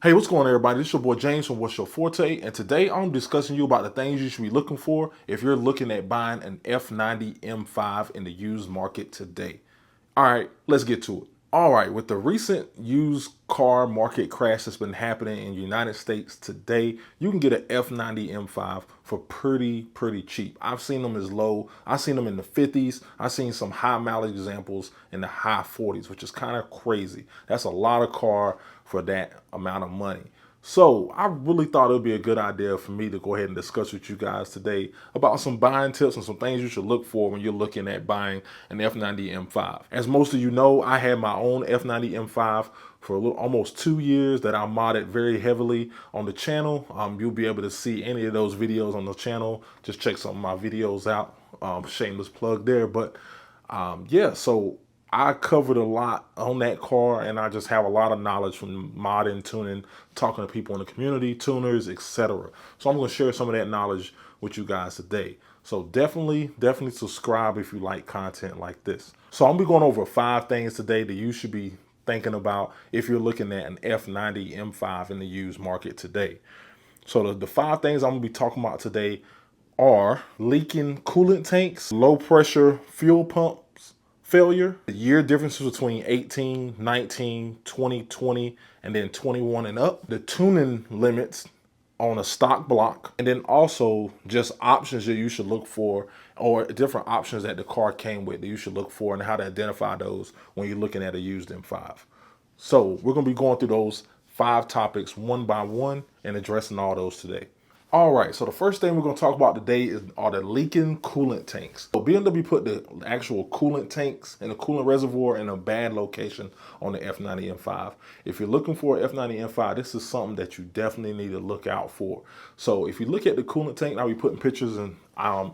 Hey, what's going on, everybody? This is your boy James from What's Your Forte, and today I'm discussing you about the things you should be looking for if you're looking at buying an F90 M5 in the used market today. All right, let's get to it. All right, with the recent used car market crash that's been happening in the United States today, you can get an F90 M5 for pretty cheap. I've seen them as low. I've seen them in the 50s. I've seen some high mileage examples in the high 40s, which is kind of crazy. That's a lot of car for that amount of money. So I really thought it would be a good idea for me to go ahead and discuss with you guys today about some buying tips and some things you should look for when you're looking at buying an F90 M5. As most of you know, I had my own F90 M5 for almost 2 years that I modded very heavily on the channel. You'll be able to see any of those videos on the channel. Just check some of my videos out. Shameless plug there. But yeah, so I covered a lot on that car, and I just have a lot of knowledge from modding, tuning, talking to people in the community, tuners, etc. So I'm going to share some of that knowledge with you guys today. So definitely subscribe if you like content like this. So I'm going to be going over 5 things today that you should be thinking about if you're looking at an F90 M5 in the used market today. So the 5 things I'm going to be talking about today are leaking coolant tanks, low pressure fuel pump failure, the year differences between 18, 19, 20, 20, and then 21 and up, the tuning limits on a stock block, and then also just options that you should look for, or different options that the car came with that you should look for, and how to identify those when you're looking at a used M5. So we're going to be going through those 5 topics one by one and addressing all those today. All right, so the first thing we're going to talk about today are the leaking coolant tanks. So BMW put the actual coolant tanks and the coolant reservoir in a bad location on the F90 M5. If you're looking for an F90 M5, this is something that you definitely need to look out for. So if you look at the coolant tank, I'll be putting pictures and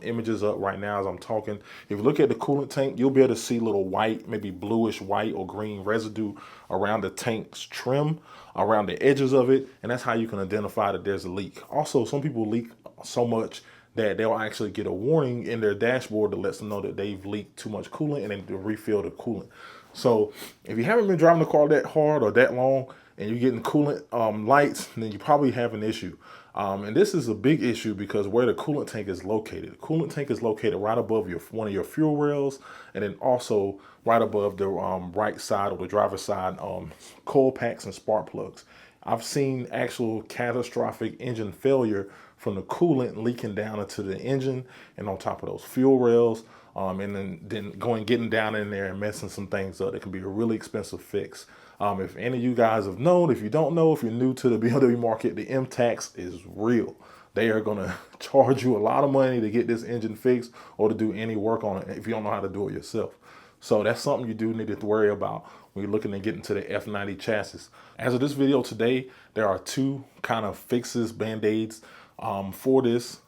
images up right now as I'm talking. If you look at the coolant tank, you'll be able to see little white, maybe bluish white or green residue around the tank's trim, around the edges of it, and that's how you can identify that there's a leak. Also, some people leak so much that they'll actually get a warning in their dashboard that lets them know that they've leaked too much coolant and they refill the coolant. So if you haven't been driving the car that hard or that long and you're getting coolant lights, then you probably have an issue. And this is a big issue because where the coolant tank is located. The coolant tank is located right above one of your fuel rails, and then also right above the right side or the driver's side coil packs and spark plugs. I've seen actual catastrophic engine failure from the coolant leaking down into the engine and on top of those fuel rails, and then getting down in there and messing some things up. It can be a really expensive fix. If any of you guys have known, if you don't know, if you're new to the BMW market, the M tax is real. They are going to charge you a lot of money to get this engine fixed or to do any work on it if you don't know how to do it yourself. So that's something you do need to worry about when you're looking to get into the F90 chassis. As of this video today, there are 2 kind of fixes, band-aids for this.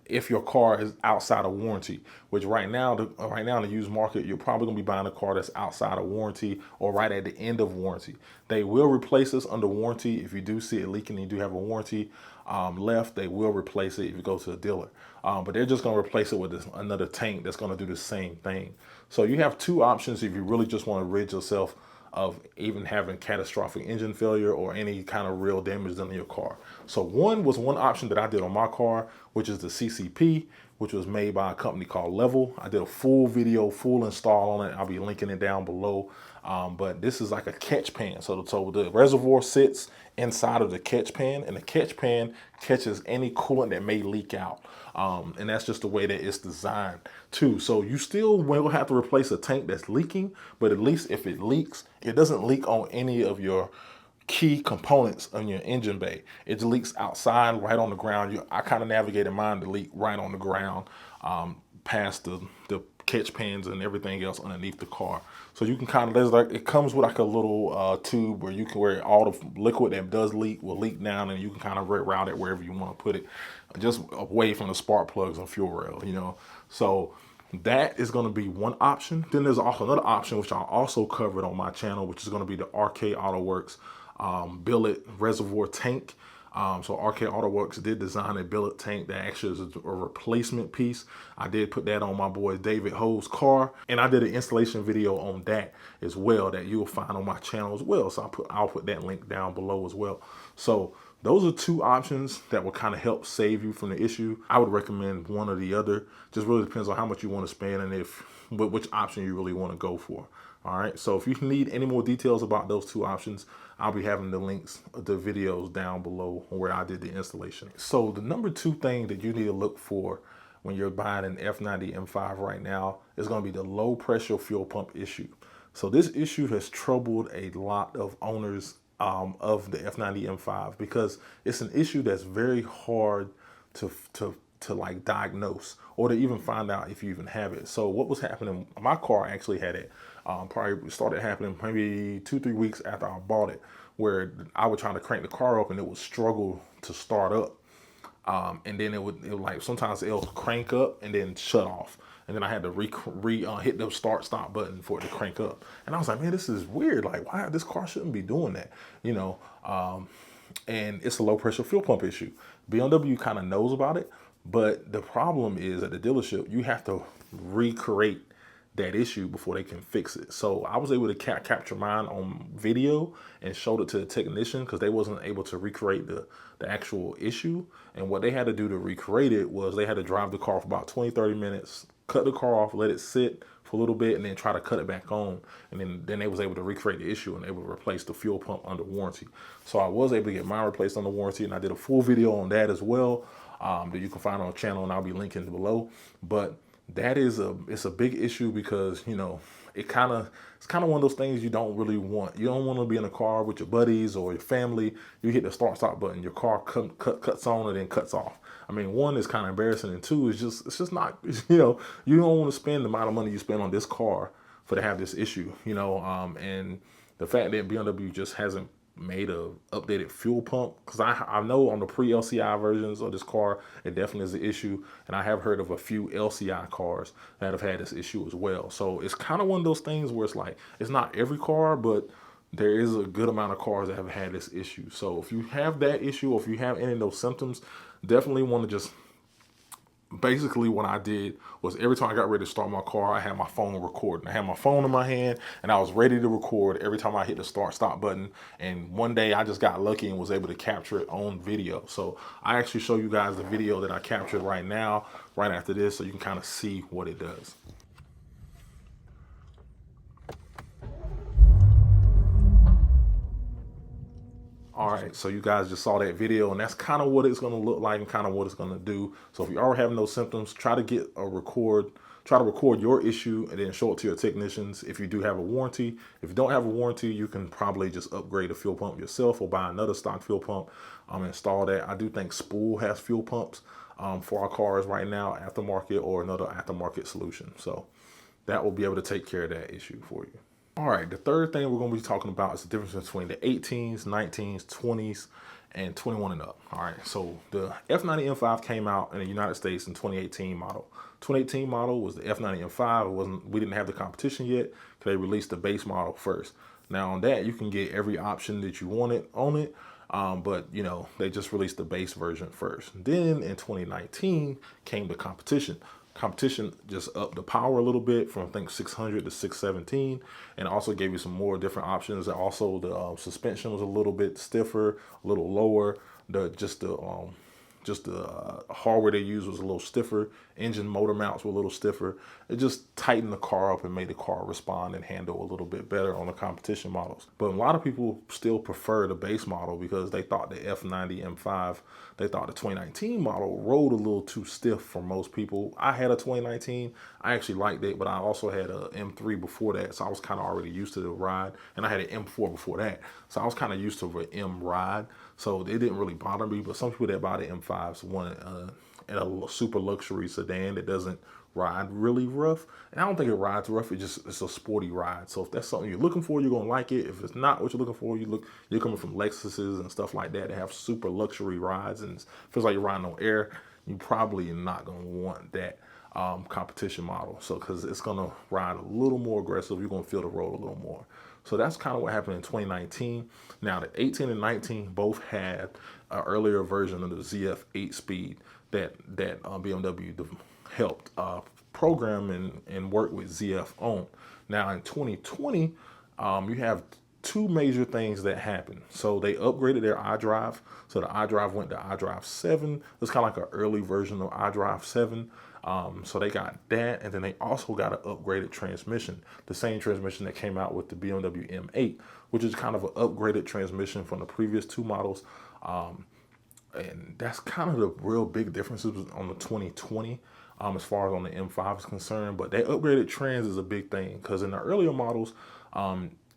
If your car is outside of warranty, which right now in the used market, you're probably gonna be buying a car that's outside of warranty or right at the end of warranty. They will replace this under warranty. If you do see it leaking and you do have a warranty left, they will replace it if you go to the dealer. But they're just gonna replace it with another tank that's gonna do the same thing. So you have 2 options if you really just wanna rid yourself of even having catastrophic engine failure or any kind of real damage done in your car. So one option that I did on my car, which is the CCP, which was made by a company called Level. I did a full video, full install on it. I'll be linking it down below. But this is like a catch pan. So the reservoir sits inside of the catch pan, and the catch pan catches any coolant that may leak out. And that's just the way that it's designed too. So you still will have to replace a tank that's leaking, but at least if it leaks, it doesn't leak on any of your key components on your engine bay. It leaks outside, right on the ground. I kind of navigated mine to leak right on the ground, past the catch pans and everything else underneath the car. So you can kind of, it comes with like a little tube where all the liquid that does leak will leak down, and you can kind of route it wherever you want to put it, just away from the spark plugs and fuel rail, you know. So that is going to be one option. Then there's also another option, which I also covered on my channel, which is going to be the RK Auto Works billet reservoir tank. So Arcade Auto Works did design a billet tank that actually is a replacement piece. I did put that on my boy David Ho's car, and I did an installation video on that as well that you'll find on my channel as well. So I'll put that link down below as well. So those are two options that will kind of help save you from the issue. I would recommend one or the other. Just really depends on how much you want to spend and which option you really want to go for. All right, so if you need any more details about those two options, I'll be having the links of the videos down below where I did the installation. So the number two thing that you need to look for when you're buying an F90 M5 right now is going to be the low pressure fuel pump issue. So this issue has troubled a lot of owners of the F90 M5 because it's an issue that's very hard to like diagnose or to even find out if you even have it. So what was happening, my car actually had it, probably started happening maybe 2-3 weeks after I bought it, where I would try to crank the car up and it would struggle to start up. And then it would like, sometimes it'll crank up and then shut off. And then I had to hit the start stop button for it to crank up. And I was like, man, this is weird. Like, why this car shouldn't be doing that, you know? And it's a low pressure fuel pump issue. BMW kind of knows about it, but the problem is at the dealership, you have to recreate that issue before they can fix it. So I was able to capture mine on video and showed it to the technician because they wasn't able to recreate the actual issue. And what they had to do to recreate it was they had to drive the car for about 20-30 minutes, cut the car off, let it sit for a little bit, and then try to cut it back on. And then they was able to recreate the issue and able to replace the fuel pump under warranty. So I was able to get mine replaced under warranty, and I did a full video on that as well that you can find on the channel, and I'll be linking below. But that is it's a big issue because, you know, it's kind of one of those things you don't really want. You don't want to be in a car with your buddies or your family. You hit the start stop button, your car cuts on and then cuts off. I mean, one is kind of embarrassing, and two is it's just not, you know, you don't want to spend the amount of money you spend on this car for to have this issue, you know. And the fact that BMW just hasn't made a updated fuel pump, because I know on the pre-LCI versions of this car it definitely is an issue, and I have heard of a few LCI cars that have had this issue as well. So it's kind of one of those things where it's like, it's not every car, but there is a good amount of cars that have had this issue. So if you have that issue, or if you have any of those symptoms, definitely want to just, basically what I did was every time I got ready to start my car, I had my phone recording. I had my phone in my hand and I was ready to record every time I hit the start stop button. And one day I just got lucky and was able to capture it on video. So I actually show you guys the video that I captured right now, right after this, so you can kind of see what it does. All right, so you guys just saw that video, and that's kind of what it's going to look like and kind of what it's going to do. So if you are having those symptoms, try to record your issue and then show it to your technicians if you do have a warranty. If you don't have a warranty, you can probably just upgrade a fuel pump yourself or buy another stock fuel pump, install that. I do think Spool has fuel pumps for our cars right now, aftermarket, or another aftermarket solution. So that will be able to take care of that issue for you. All right, the third thing we're going to be talking about is the difference between the 18s, 19s, 20s, and 21 and up. All right, so the F90 M5 came out in the United States in 2018 model. 2018 model was the F90 M5. We didn't have the competition yet because they released the base model first. Now on that, you can get every option that you wanted on it, but you know, they just released the base version first. Then in 2019 came the competition. Competition just upped the power a little bit from, I think, 600 to 617, and also gave you some more different options. And also the suspension was a little bit stiffer, a little lower. The hardware they used was a little stiffer. Engine motor mounts were a little stiffer. It just tightened the car up and made the car respond and handle a little bit better on the competition models. But a lot of people still prefer the base model because they thought the F90 M5, they thought the 2019 model rode a little too stiff for most people. I had a 2019. I actually liked it, but I also had a M3 before that, so I was kind of already used to the ride. And I had an M4 before that, so I was kind of used to the M ride. So it didn't really bother me, but some people that buy the M5s want a super luxury sedan that doesn't ride really rough. And I don't think it rides rough, it's a sporty ride. So if that's something you're looking for, you're gonna like it. If it's not what you're looking for, you're coming from Lexuses and stuff like that have super luxury rides and it feels like you're riding on air, you probably not gonna want that. competition model. So because it's gonna ride a little more aggressive, you're gonna feel the road a little more. So that's kind of what happened in 2019. Now the 18 and 19 both had an earlier version of the ZF 8-speed that BMW helped program and work with ZF on. Now in 2020, you have two major things that happened. So they upgraded their iDrive. So the iDrive went to iDrive 7. It's kind of like an early version of iDrive 7. So they got that, and then they also got an upgraded transmission, the same transmission that came out with the BMW M8, which is kind of an upgraded transmission from the previous two models. And that's kind of the real big differences on the 2020 as far as on the M5 is concerned. But that upgraded trans is a big thing, because in the earlier models,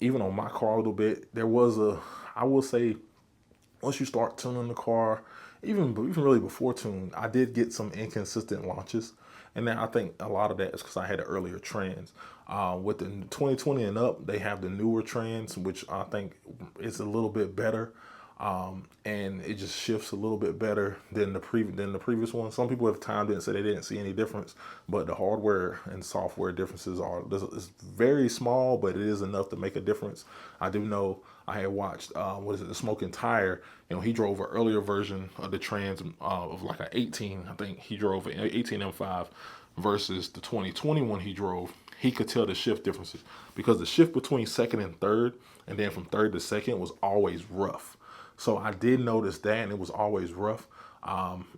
even on my car a little bit, there was I will say, once you start tuning the car, even really before tune, I did get some inconsistent launches. And then I think a lot of that is because I had an earlier trans. With the 2020 and up, they have the newer trans, which I think is a little bit better. And it just shifts a little bit better than the previous one. Some people have timed it and said they didn't see any difference, but the hardware and software differences is very small, but it is enough to make a difference. I do know I had watched the Smoking Tire. You know, he drove an earlier version of the trans of like an 18. I think he drove an 18 M5 versus the 2020 one he drove. He could tell the shift differences, because the shift between second and third, and then from third to second, was always rough. So I did notice that, and it was always rough.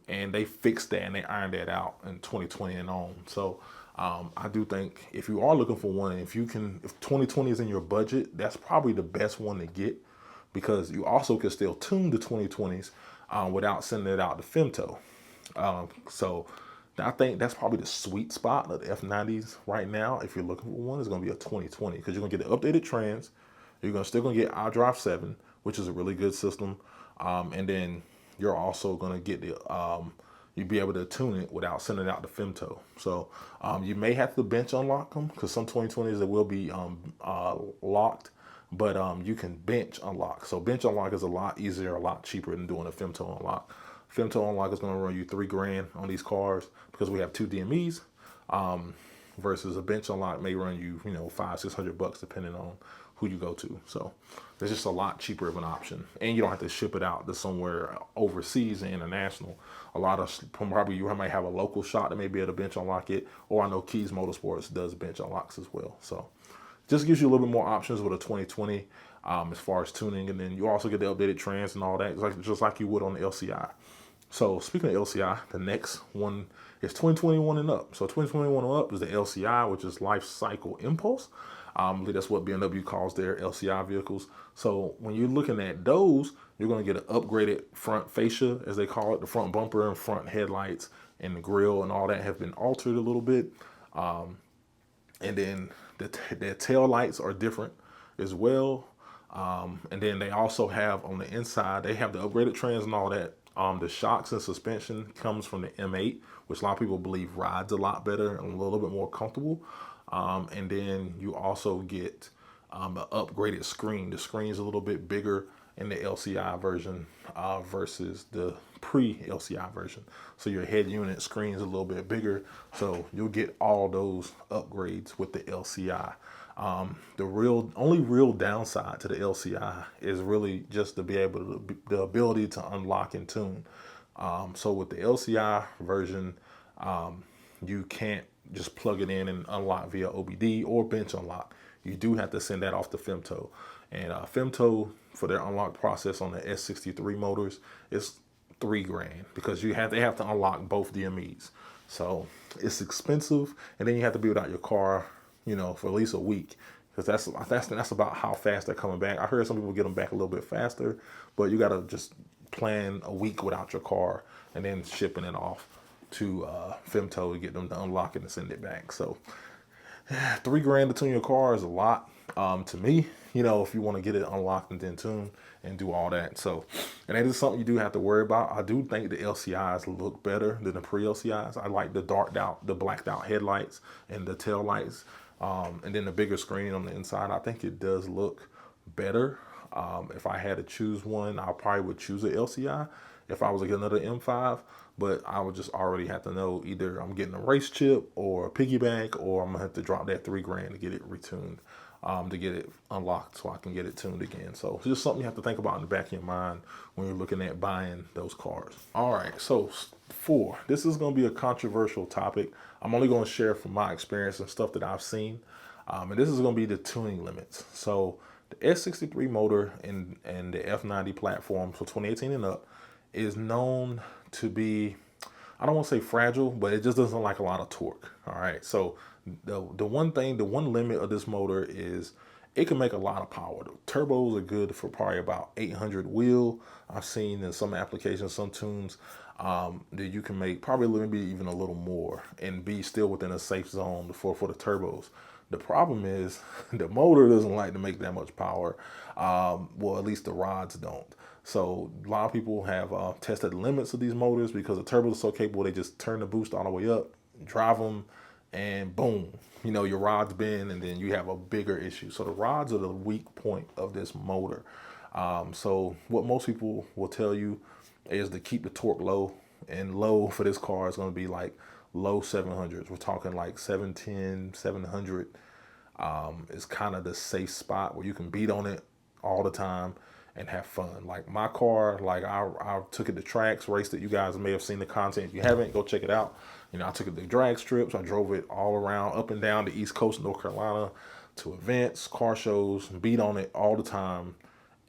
And they fixed that and they ironed that out in 2020 and on. So I do think if you are looking for one, if 2020 is in your budget, that's probably the best one to get, because you also can still tune the 2020s without sending it out to Femto. So I think that's probably the sweet spot of the F90s right now. If you're looking for one, it's going to be a 2020, because you're going to get the updated trans. You're still going to get iDrive 7, which is a really good system. And then you're also going to get you'll be able to tune it without sending it out to Femto. So you may have to bench unlock them, because some 2020s that will be locked, but you can bench unlock. So bench unlock is a lot easier, a lot cheaper than doing a Femto unlock. Femto unlock is going to run you $3,000 on these cars, because we have two DMEs, versus a bench unlock may run you, $500-600 depending on who you go to. So it's just a lot cheaper of an option, and you don't have to ship it out to somewhere overseas and international. A lot of probably you might have a local shop that may be able to bench unlock it, or I know Keys Motorsports does bench unlocks as well. So just gives you a little bit more options with a 2020 as far as tuning, and then you also get the updated trans and all that, just like you would on the LCI. So speaking of LCI, the next one is 2021 and up. So 2021 and up is the LCI, which is Life Cycle Impulse. I believe that's what BMW calls their LCI vehicles. So when you're looking at those, you're going to get an upgraded front fascia, as they call it. The front bumper and front headlights and the grille and all that have been altered a little bit. And then the tail lights are different as well. And then they also have on the inside, they have the upgraded trans and all that. The shocks and suspension comes from the M8, which a lot of people believe rides a lot better and a little bit more comfortable. And then you also get an upgraded screen. The screen is a little bit bigger in the LCI version versus the pre-LCI version. So your head unit screen is a little bit bigger. So you'll get all those upgrades with the LCI. The only real downside to the LCI is really just to be the ability to unlock and tune. So with the LCI version, you can't just plug it in and unlock via OBD or bench unlock. You do have to send that off to Femto. And Femto, for their unlock process on the S63 motors, is $3,000, because they have to unlock both DMEs. So it's expensive, and then you have to be without your car, for at least a week, because that's about how fast they're coming back. I heard some people get them back a little bit faster, but you got to just plan a week without your car and then shipping it off to Femto to get them to unlock it and send it back. So $3,000 to tune your car is a lot to me, if you want to get it unlocked and then tune and do all that. So, and that is something you do have to worry about. I do think the LCIs look better than the pre-LCIs. I like the blacked out headlights and the tail lights, and then the bigger screen on the inside. I think it does look better. If I had to choose one, I probably would choose an LCI if I was to get another M5, but I would just already have to know either I'm getting a race chip or a piggyback, or I'm gonna have to drop that $3 grand to get it retuned, to get it unlocked so I can get it tuned again. So it's just something you have to think about in the back of your mind when you're looking at buying those cars. All right, so 4, this is gonna be a controversial topic. I'm only gonna share from my experience and stuff that I've seen. And this is going to be the tuning limits. So the S63 motor and the F90 platform for 2018 and up is known to be, I don't want to say fragile, but it just doesn't like a lot of torque. All right. So the one limit of this motor is it can make a lot of power. The turbos are good for probably about 800 wheel. I've seen in some applications, some tunes, that you can make probably maybe even a little more and be still within a safe zone for the turbos. The problem is the motor doesn't like to make that much power. Well, at least the rods don't. So a lot of people have tested the limits of these motors because the turbos are so capable. They just turn the boost all the way up, drive them, and boom, you know, your rods bend, and then you have a bigger issue. So the rods are the weak point of this motor. So what most people will tell you is to keep the torque low, and low for this car is going to be like low 700s. We're talking like 710, 700 is kind of the safe spot where you can beat on it all the time and have fun. Like my car, like I took it to tracks, raced it. You guys may have seen the content. If you haven't, go check it out. You know, I took it to drag strips. I drove it all around, up and down the East Coast of North Carolina to events, car shows, beat on it all the time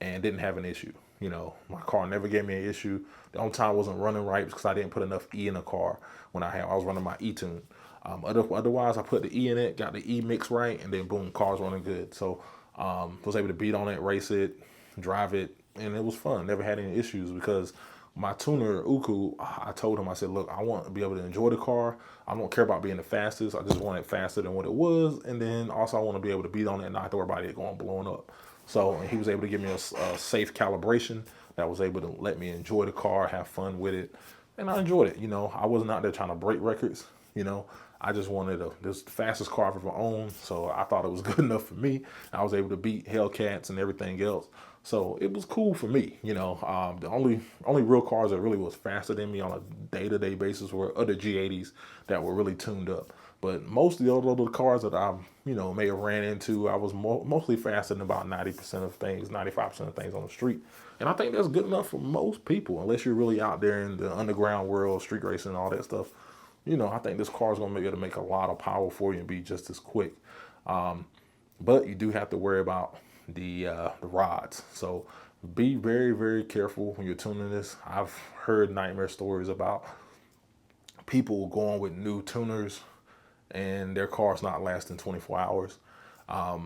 and didn't have an issue. You know, my car never gave me an issue. The only time I wasn't running right because I didn't put enough E in the car when I was running my E-tune. Otherwise, I put the E in it, got the E mix right, and then boom, car's running good. So was able to beat on it, race it, drive it, and it was fun. Never had any issues because my tuner, Uku, I told him, I said, look, I want to be able to enjoy the car. I don't care about being the fastest. I just want it faster than what it was. And then also I want to be able to beat on it and not have to worry about it going blowing up. So he was able to give me a safe calibration that was able to let me enjoy the car, have fun with it. And I enjoyed it. You know, I wasn't out there trying to break records. You know, I just wanted this the fastest car I've ever owned. So I thought it was good enough for me. I was able to beat Hellcats and everything else. So it was cool for me. You know, the only real cars that really was faster than me on a day-to-day basis were other G80s that were really tuned up. But most of the other cars that I, may have ran into, I was mostly faster than about 90% of things, 95% of things on the street. And I think that's good enough for most people, unless you're really out there in the underground world, street racing and all that stuff. You know, I think this car is going to be able to make a lot of power for you and be just as quick. But you do have to worry about the rods. So be very, very careful when you're tuning this. I've heard nightmare stories about people going with new tuners and their car's not lasting 24 hours. I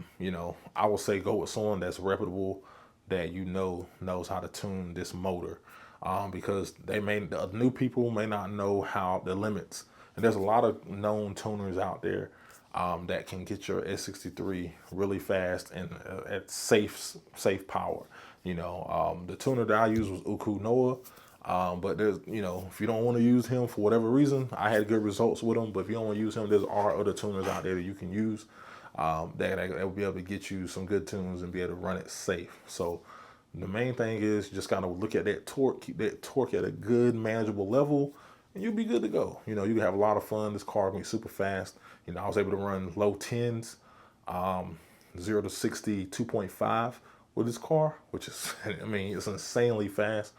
would say go with someone that's reputable, that knows how to tune this motor, because the new people may not know how the limits. And there's a lot of known tuners out there that can get your S63 really fast and at safe power. The tuner that I used was Uku Noah. But there's, if you don't want to use him for whatever reason, I had good results with him. But if you don't want to use him, are other tuners out there that you can use that will be able to get you some good tunes and be able to run it safe. So the main thing is just kind of look at that torque, keep that torque at a good manageable level, and you'll be good to go. You can have a lot of fun. This car can be super fast. I was able to run low 10s, 0 to 60, 2.5 with this car, which is, it's insanely fast.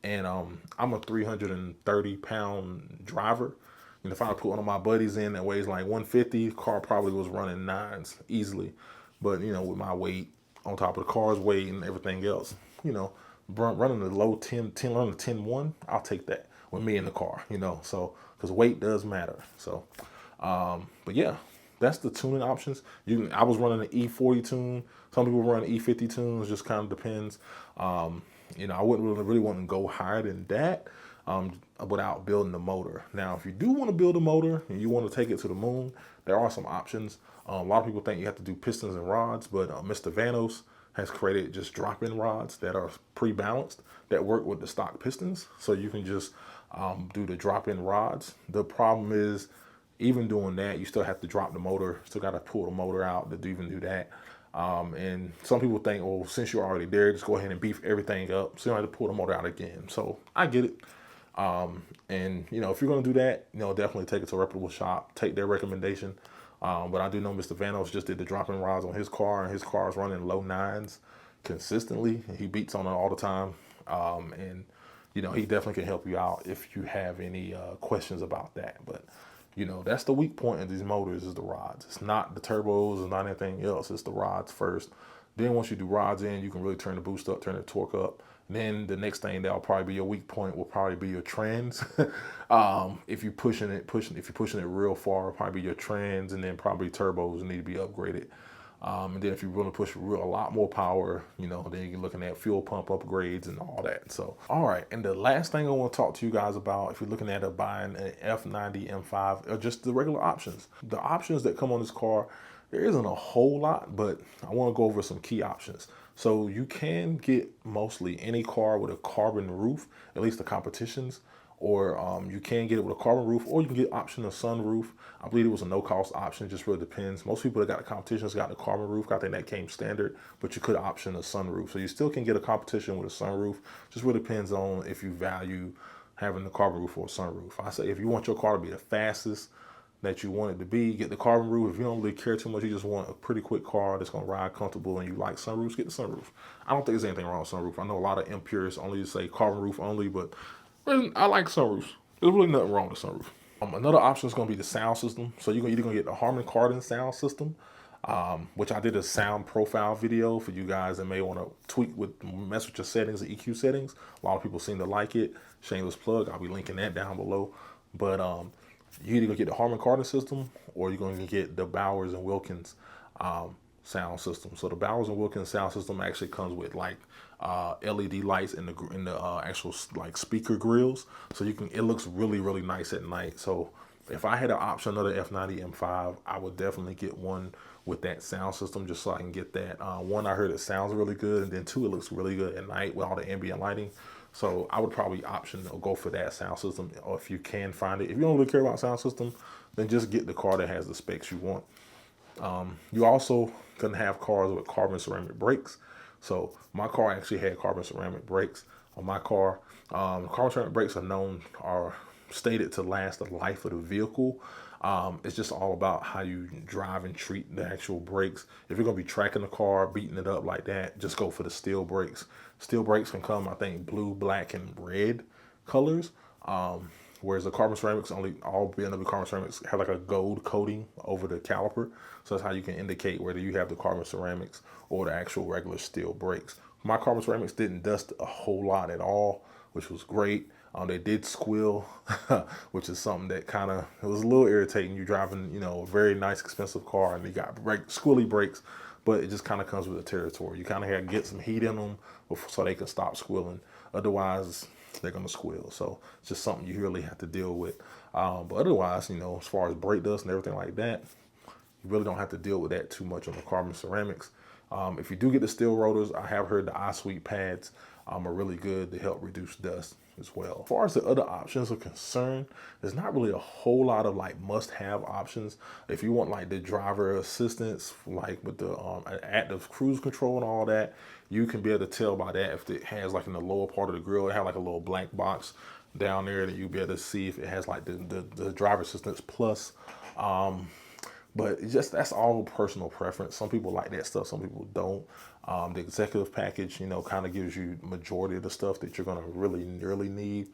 And I'm a 330-pound driver. And if I put one of my buddies in that weighs like 150, the car probably was running 9s easily. But, with my weight on top of the car's weight and everything else, running the low 10, running the 10-1, I'll take that with me in the car, so because weight does matter. So, but yeah, that's the tuning options. I was running an E40 tune. Some people run E50 tunes, just kind of depends. I wouldn't really want to go higher than that without building the motor. Now, if you do want to build a motor and you want to take it to the moon, there are some options. A lot of people think you have to do pistons and rods, but Mr. Vanos has created just drop-in rods that are pre-balanced that work with the stock pistons. So you can just do the drop-in rods. The problem is, even doing that, you still have to drop the motor. Still got to pull the motor out to even do that. And some people think, well, since you're already there, just go ahead and beef everything up so you don't have to pull the motor out again. So I get it. And if you're going to do that, definitely take it to a reputable shop, take their recommendation. But I do know Mr. Vanos just did the dropping rods on his car, and his car is running low nines consistently. He beats on it all the time. And he definitely can help you out if you have any questions about that. But that's the weak point of these motors is the rods. It's not the turbos, it's not anything else. It's the rods first. Then once you do rods in, you can really turn the boost up, turn the torque up. Then the next thing that'll probably be your weak point will probably be your trans. If you're pushing it real far, it'll probably be your trans, and then probably turbos need to be upgraded. And then if you really push a lot more power, then you're looking at fuel pump upgrades and all that. So, all right. And the last thing I want to talk to you guys about, if you're looking at buying an F90 M5, are just the regular options. The options that come on this car, there isn't a whole lot, but I want to go over some key options. So you can get mostly any car with a carbon roof, at least the competitions, or you can get it with a carbon roof, or you can get option of sunroof. I believe it was a no-cost option, just really depends. Most people that got the competitions got the carbon roof. I think that came standard, but you could option a sunroof. So you still can get a competition with a sunroof. Just really depends on if you value having the carbon roof or a sunroof. I say if you want your car to be the fastest that you want it to be, get the carbon roof. If you don't really care too much, you just want a pretty quick car that's gonna ride comfortable and you like sunroofs, get the sunroof. I don't think there's anything wrong with sunroof. I know a lot of impurists only say carbon roof only, but I like sunroofs. There's really nothing wrong with sunroof. Another option is gonna be the sound system. So you're either gonna get the Harman Kardon sound system, which I did a sound profile video for you guys that may want to mess with your settings, the EQ settings. A lot of people seem to like it. Shameless plug. I'll be linking that down below. But you either gonna get the Harman Kardon system or you're gonna get the Bowers and Wilkins sound system. So the Bowers and Wilkins sound system actually comes with like LED lights in the actual like speaker grills, so it looks really, really nice at night. So if I had an option of the F90 M5, I would definitely get one with that sound system just so I can get that. One, I heard it sounds really good, and then two, it looks really good at night with all the ambient lighting. So I would probably option or go for that sound system, or if you can find it. If you don't really care about sound system, then just get the car that has the specs you want. You also can have cars with carbon ceramic brakes. So my car actually had carbon ceramic brakes on my car. Carbon ceramic brakes are stated to last the life of the vehicle. It's just all about how you drive and treat the actual brakes. If you're gonna be tracking the car, beating it up like that, just go for the steel brakes. Steel brakes can come, I think, blue, black, and red colors. Whereas the carbon ceramics, all BMW carbon ceramics have like a gold coating over the caliper. So that's how you can indicate whether you have the carbon ceramics or the actual regular steel brakes. My carbon ceramics didn't dust a whole lot at all, which was great. They did squeal, which is something that it was a little irritating. You're driving, a very nice, expensive car, and you got squealy brakes, but it just kind of comes with the territory. You kind of have to get some heat in them so they can stop squealing. Otherwise, they're going to squeal. So it's just something you really have to deal with. But otherwise, as far as brake dust and everything like that, you really don't have to deal with that too much on the carbon ceramics. If you do get the steel rotors, I have heard the iSweet pads are really good to help reduce dust as well. As far as the other options are concerned, there's not really a whole lot of like must-have options. If you want like the driver assistance, like with the active cruise control and all that, you can be able to tell by that if it has like in the lower part of the grill, it has like a little blank box down there that you'll be able to see if it has like the driver assistance plus. But that's all personal preference. Some people like that stuff, some people don't. The executive package, kind of gives you majority of the stuff that you're gonna really need.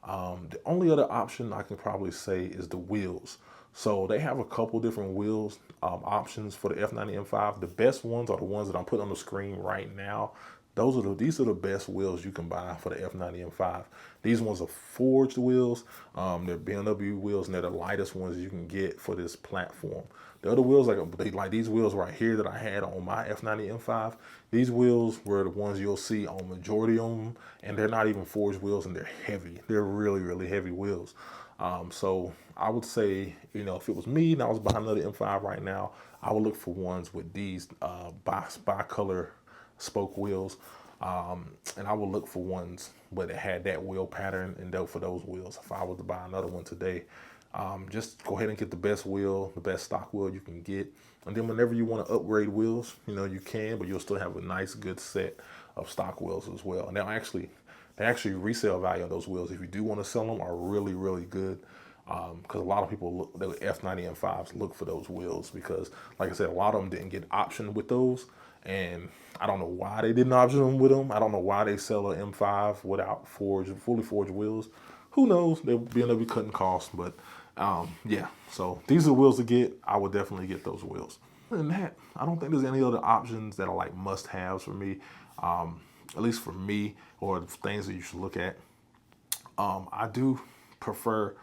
The only other option I can probably say is the wheels. So they have a couple different wheels options for the F90 M5. The best ones are the ones that I'm putting on the screen right now. These are the best wheels you can buy for the F90 M5. These ones are forged wheels. They're BMW wheels, and they're the lightest ones you can get for this platform. The other wheels, like these wheels right here that I had on my F90 M5, these wheels were the ones you'll see on majority of them, and they're not even forged wheels, and they're heavy. They're really, really heavy wheels. So I would say, if it was me and I was behind another M5 right now, I would look for ones with these bi-color spoke wheels, and I would look for ones where it had that wheel pattern and for those wheels if I was to buy another one today. Just go ahead and get the best wheel, the best stock wheel you can get. And then whenever you want to upgrade wheels, you know, you can, but you'll still have a nice, good set of stock wheels as well. And they actually resale value of those wheels, if you do want to sell them, are really, really good. Because a lot of people the F90 M5s look for those wheels because, like I said, a lot of them didn't get optioned with those. And I don't know why they didn't option them with them. I don't know why they sell an M5 without fully forged wheels. Who knows? They'll be cutting costs, but yeah. So these are the wheels to get. I would definitely get those wheels. Other than that, I don't think there's any other options that are like must-haves for me. At least for me, or things that you should look at. I do prefer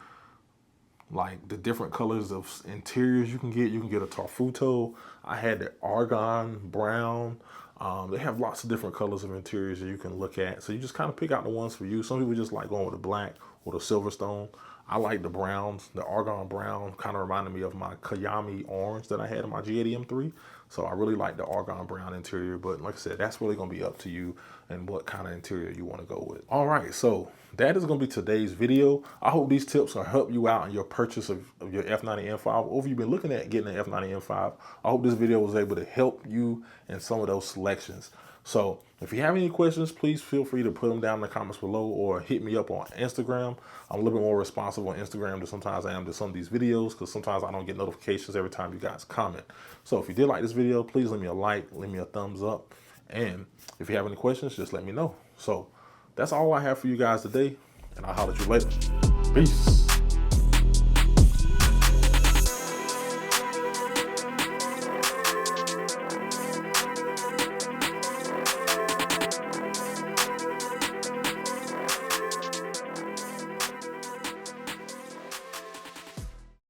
like the different colors of interiors you can get. You can get a Tarfuto. I had the argon brown. They have lots of different colors of interiors that you can look at. So you just kind of pick out the ones for you. Some people just like going with the black or the Silverstone. I like the browns. The argon brown kind of reminded me of my Kayami orange that I had in my G80 M3. So I really like the argon brown interior. But like I said, that's really going to be up to you and what kind of interior you want to go with. All right, so that is going to be today's video. I hope these tips will help you out in your purchase of your F90 M5. Or if you've been looking at getting an F90 M5, I hope this video was able to help you in some of those selections. So if you have any questions, please feel free to put them down in the comments below or hit me up on Instagram. I'm a little bit more responsive on Instagram than sometimes I am to some of these videos because sometimes I don't get notifications every time you guys comment. So if you did like this video, please leave me a like, leave me a thumbs up. And if you have any questions, just let me know. So that's all I have for you guys today, and I'll holler at you later. Peace.